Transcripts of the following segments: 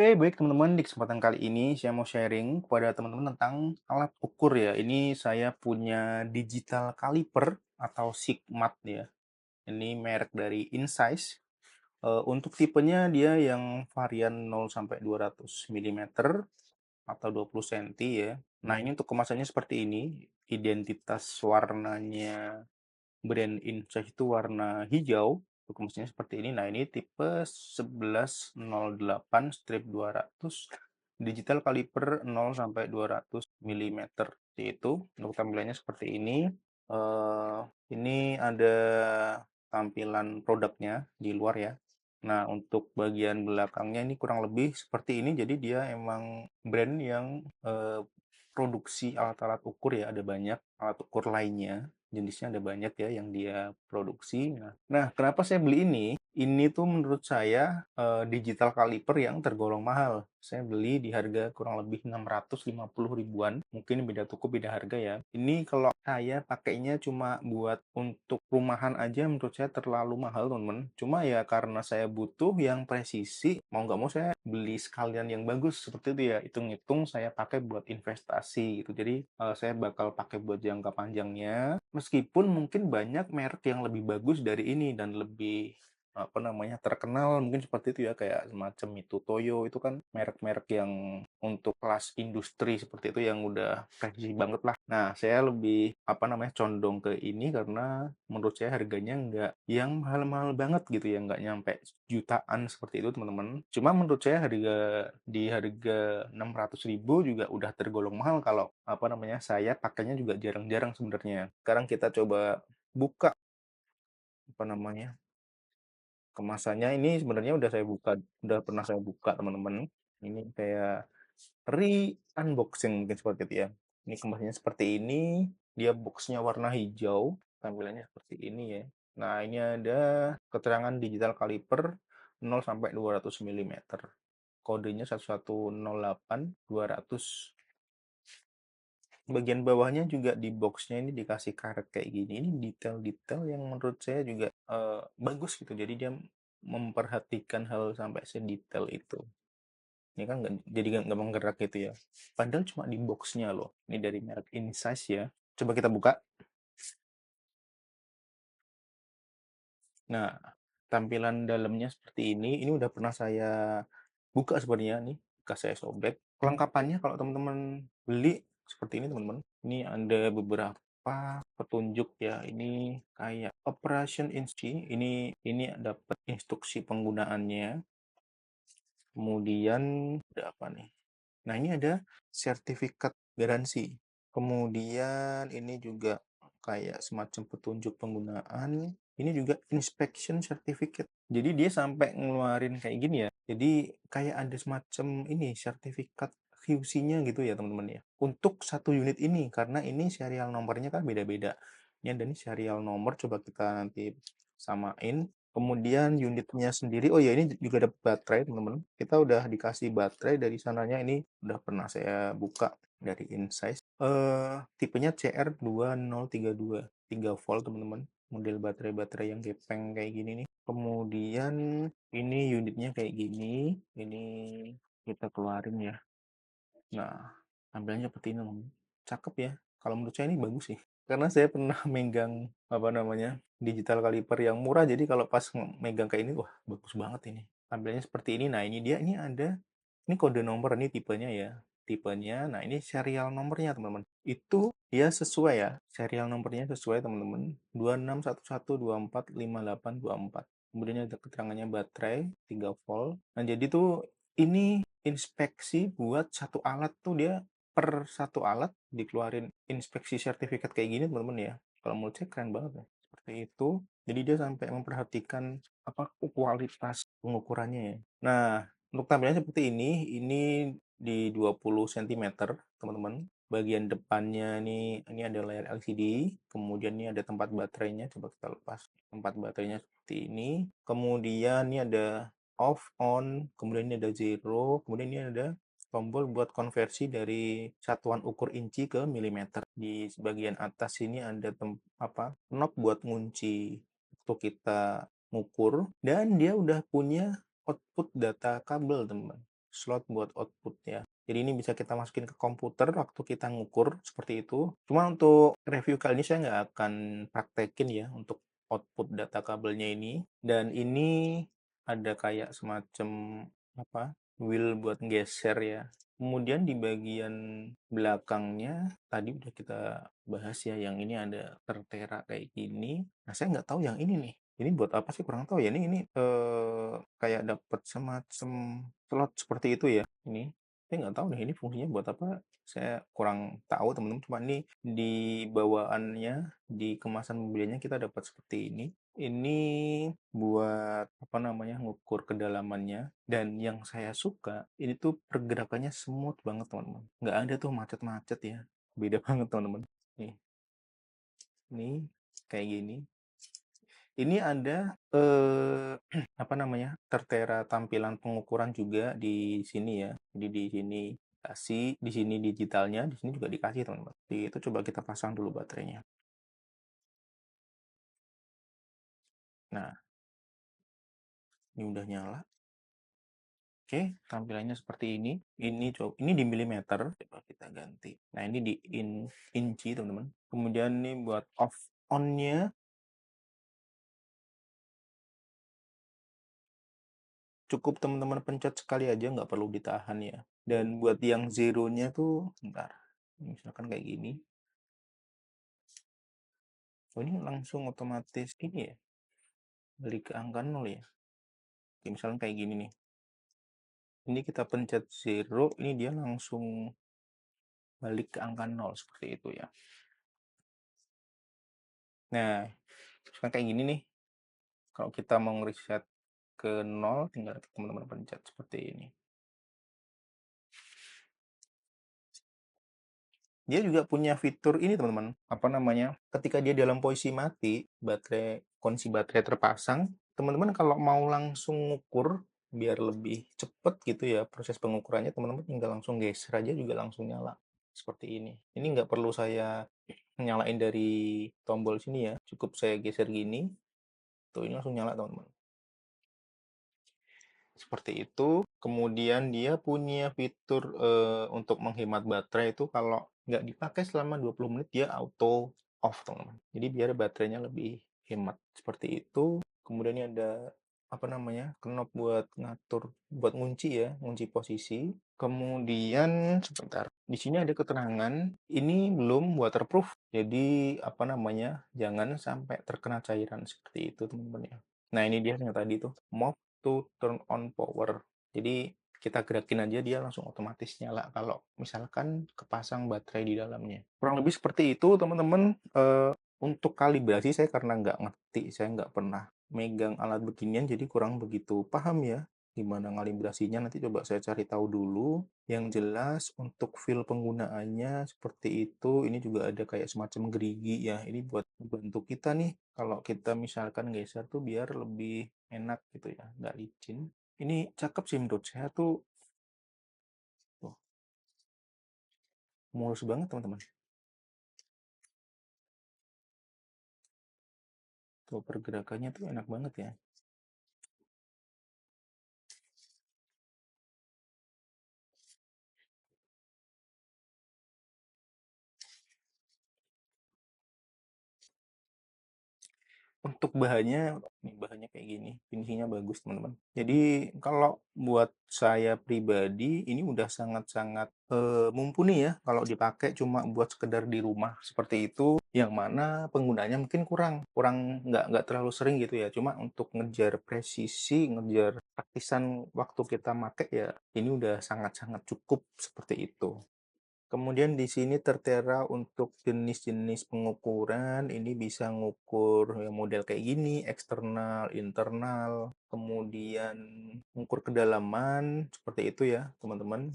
Oke, baik teman-teman, di kesempatan kali ini saya mau sharing kepada teman-teman tentang alat ukur ya. Ini saya punya digital caliper atau Sigmat ya. Ini merek dari Insize. Untuk tipenya dia yang varian 0 sampai 200 milimeter atau 20 cm ya. Nah, ini untuk kemasannya seperti ini. Identitas warnanya brand Insight itu warna hijau, mesinnya seperti ini. Nah, ini tipe 1108/200 digital kaliper 0 sampai 200 milimeter. Seperti itu. Untuk tampilannya seperti ini. Eh, ini ada tampilan produknya di luar ya. Nah, untuk bagian belakangnya ini kurang lebih seperti ini. Jadi dia emang brand yang produksi alat-alat ukur ya, ada banyak alat ukur lainnya, jenisnya ada banyak ya yang dia produksi. Nah, kenapa saya beli ini? Ini tuh menurut saya digital caliper yang tergolong mahal. Saya beli di harga kurang lebih 650 ribuan. Mungkin beda toko, beda harga ya. Ini kalau saya pakainya cuma buat untuk rumahan aja menurut saya terlalu mahal, teman-teman. Cuma ya karena saya butuh yang presisi, mau nggak mau saya beli sekalian yang bagus seperti itu ya. Hitung-hitung saya pakai buat investasi gitu. Jadi saya bakal pakai buat jangka panjangnya. Meskipun mungkin banyak merek yang lebih bagus dari ini dan lebih terkenal mungkin seperti itu ya, kayak semacam itu Toyo itu kan merek-merek yang untuk kelas industri seperti itu yang udah presisi banget lah. Nah, saya lebih condong ke ini karena menurut saya harganya nggak yang mahal-mahal banget gitu ya, nggak nyampe jutaan seperti itu teman-teman. Cuma menurut saya harga 600 ribu juga udah tergolong mahal kalau saya pakainya juga jarang-jarang sebenarnya. Sekarang kita coba buka apa namanya kemasannya. Ini sebenarnya udah pernah saya buka teman-teman. Ini kayak re-unboxing mungkin seperti itu ya. Ini kemasannya seperti ini, dia boxnya warna hijau, tampilannya seperti ini ya. Nah, ini ada keterangan digital kaliper 0 sampai 200 milimeter. Kodenya 1108/200. Bagian bawahnya juga di boxnya ini dikasih karet kayak gini. Ini detail-detail yang menurut saya juga bagus gitu. Jadi dia memperhatikan hal sampai sedetail itu. Ini kan jadi nggak menggerak gitu ya. Padahal cuma di boxnya loh. Ini dari merek Insize ya. Coba kita buka. Nah, tampilan dalamnya seperti ini. Ini udah pernah saya buka sebenarnya nih. Saya sobek. Kelengkapannya kalau teman-teman beli seperti ini teman-teman. Ini ada beberapa petunjuk ya. Ini kayak operation instruction. Ini dapat instruksi penggunaannya. Kemudian ada apa nih? Nah, ini ada sertifikat garansi. Kemudian ini juga kayak semacam petunjuk penggunaan. Ini juga inspection certificate. Jadi dia sampai ngeluarin kayak gini ya. Jadi kayak ada semacam ini sertifikat QC-nya gitu ya teman-teman ya. Untuk satu unit ini karena ini serial nomornya kan beda-beda. Ini ada nih serial nomor, coba kita nanti samain. Kemudian unitnya sendiri, oh ya ini juga ada baterai teman-teman. Kita udah dikasih baterai dari sananya, ini udah pernah saya buka dari Insight. Tipenya CR2032, 3 volt teman-teman. Model baterai-baterai yang gepeng kayak gini nih. Kemudian ini unitnya kayak gini. Ini kita keluarin ya. Nah, tampilannya seperti ini teman-teman. Cakep ya. Kalau menurut saya ini bagus sih. Karena saya pernah megang digital caliper yang murah, jadi kalau pas megang kayak ini, wah bagus banget ini. Tampilannya seperti ini. Nah, ini dia, ini kode nomor, ini tipenya ya. Tipenya, nah ini serial nomornya teman-teman. Itu ya sesuai ya, serial nomornya sesuai teman-teman. 2611245824. Kemudian ada keterangannya baterai 3 volt. Nah, jadi tuh ini inspeksi buat satu alat tuh dia per satu alat dikeluarin inspeksi sertifikat kayak gini teman-teman ya. Kalau menurut saya keren banget ya. Seperti itu. Jadi dia sampai memperhatikan kualitas pengukurannya ya. Nah, untuk tampilannya seperti ini di 20 cm teman-teman. Bagian depannya ini ada layar LCD, kemudian ini ada tempat baterainya, coba kita lepas. Tempat baterainya seperti ini. Kemudian ini ada off, on, kemudian ini ada zero, kemudian ini ada tombol buat konversi dari satuan ukur inci ke milimeter. Di bagian atas ini ada knob buat ngunci waktu kita ngukur, dan dia udah punya output data kabel teman-teman. slot buat output ya. Jadi ini bisa kita masukin ke komputer waktu kita ngukur seperti itu. Cuma untuk review kali ini saya nggak akan praktekin ya untuk output data kabelnya ini. Dan ini ada kayak semacam apa wheel buat geser ya. Kemudian di bagian belakangnya tadi udah kita bahas ya, yang ini ada tertera kayak gini. Nah, saya nggak tahu yang ini nih. Ini buat apa sih, kurang tahu ya. Ini kayak dapat semacam slot seperti itu ya. Ini saya nggak tahu nih ini fungsinya buat apa. Saya kurang tahu teman-teman. Cuma ini di bawaannya, di kemasan mobilnya kita dapat seperti ini. Ini buat apa namanya, ngukur kedalamannya. Dan yang saya suka ini tuh pergerakannya smooth banget teman-teman. Nggak ada tuh macet-macet ya. Beda banget teman-teman. Nih, nih kayak gini. Ini ada apa namanya, tertera tampilan pengukuran juga di sini ya. Jadi di sini kasih, di sini digitalnya, di sini juga dikasih teman-teman. Jadi itu coba kita pasang dulu baterainya. Nah, ini udah nyala. Oke, tampilannya seperti ini. Ini di milimeter. Coba kita ganti. Nah, ini di inci teman-teman. Kemudian ini buat off on-nya. Cukup teman-teman pencet sekali aja, nggak perlu ditahan ya. Dan buat yang zero-nya tuh, bentar. Misalkan kayak gini. Oh, ini langsung otomatis ini ya, balik ke angka 0 ya. Oke, misalkan kayak gini nih. Ini kita pencet zero, ini dia langsung balik ke angka 0 seperti itu ya. Nah, misalkan kayak gini nih. Kalau kita mau reset ke 0, tinggal teman-teman pencet seperti ini. Dia juga punya fitur ini teman-teman, apa namanya, ketika dia dalam posisi mati, kunci baterai terpasang, teman-teman kalau mau langsung ngukur biar lebih cepet gitu ya proses pengukurannya, teman-teman tinggal langsung geser aja juga langsung nyala seperti ini. Ini nggak perlu saya nyalain dari tombol sini ya, cukup saya geser gini, tuh ini langsung nyala teman-teman. Seperti itu. Kemudian dia punya fitur untuk menghemat baterai itu kalau nggak dipakai selama 20 menit dia auto off teman-teman. Jadi biar baterainya lebih hemat seperti itu. Kemudian ini ada apa namanya, knob buat ngatur, buat ngunci ya, ngunci posisi. Kemudian sebentar, di sini ada keterangan ini belum waterproof. Jadi apa namanya, jangan sampai terkena cairan seperti itu teman-teman ya. Nah ini dia yang tadi tuh, mode to turn on power. Jadi kita gerakin aja dia langsung otomatis nyala kalau misalkan kepasang baterai di dalamnya. Kurang lebih seperti itu teman-teman. Untuk kalibrasi saya karena nggak ngerti, saya nggak pernah megang alat beginian jadi kurang begitu paham ya gimana kalibrasinya. Nanti coba saya cari tahu dulu. Yang jelas untuk feel penggunaannya seperti itu. Ini juga ada kayak semacam gerigi ya, ini buat membantu kita nih kalau kita misalkan geser tuh biar lebih enak gitu ya, nggak licin. Ini cakep sih menurut saya tuh, tuh mulus banget teman-teman. Tuh pergerakannya tuh enak banget ya. Untuk bahannya, nih bahannya kayak gini, finishingnya bagus teman-teman. Jadi kalau buat saya pribadi ini udah sangat-sangat mumpuni ya kalau dipakai cuma buat sekedar di rumah seperti itu, yang mana penggunanya mungkin kurang kurang nggak terlalu sering gitu ya. Cuma untuk ngejar presisi, ngejar praktisan waktu kita pakai ya, ini udah sangat-sangat cukup seperti itu. Kemudian di sini tertera untuk jenis-jenis pengukuran, ini bisa ngukur ya model kayak gini, eksternal, internal, kemudian ngukur kedalaman, seperti itu ya teman-teman.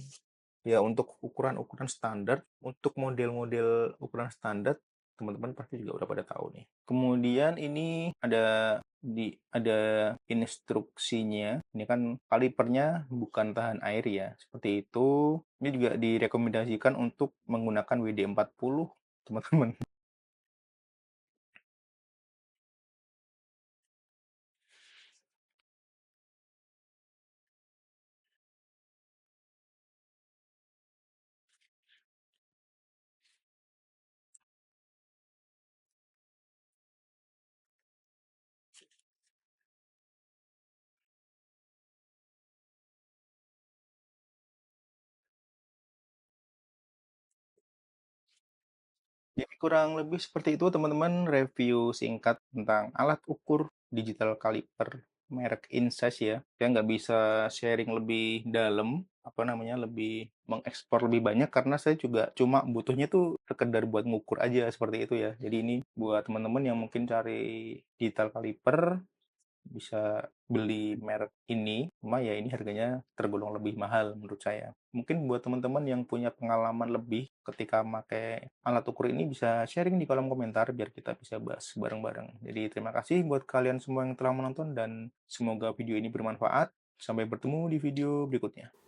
Ya untuk ukuran-ukuran standar, untuk model-model ukuran standar, teman-teman pasti juga udah pada tahu nih. Kemudian ini ada instruksinya. Ini kan kalipernya bukan tahan air ya, seperti itu. Ini juga direkomendasikan untuk menggunakan WD-40, teman-teman. kurang lebih seperti itu teman-teman review singkat tentang alat ukur digital caliper merek Insize ya. Saya nggak bisa sharing lebih dalam, apa namanya, lebih mengekspor lebih banyak karena saya juga cuma butuhnya tuh sekedar buat ngukur aja seperti itu ya. Jadi ini buat teman-teman yang mungkin cari digital caliper bisa beli merek ini, cuma ya ini harganya tergolong lebih mahal menurut saya. Mungkin buat teman-teman yang punya pengalaman lebih ketika pakai alat ukur ini bisa sharing di kolom komentar biar kita bisa bahas bareng-bareng. Jadi terima kasih buat kalian semua yang telah menonton dan semoga video ini bermanfaat. Sampai bertemu di video berikutnya.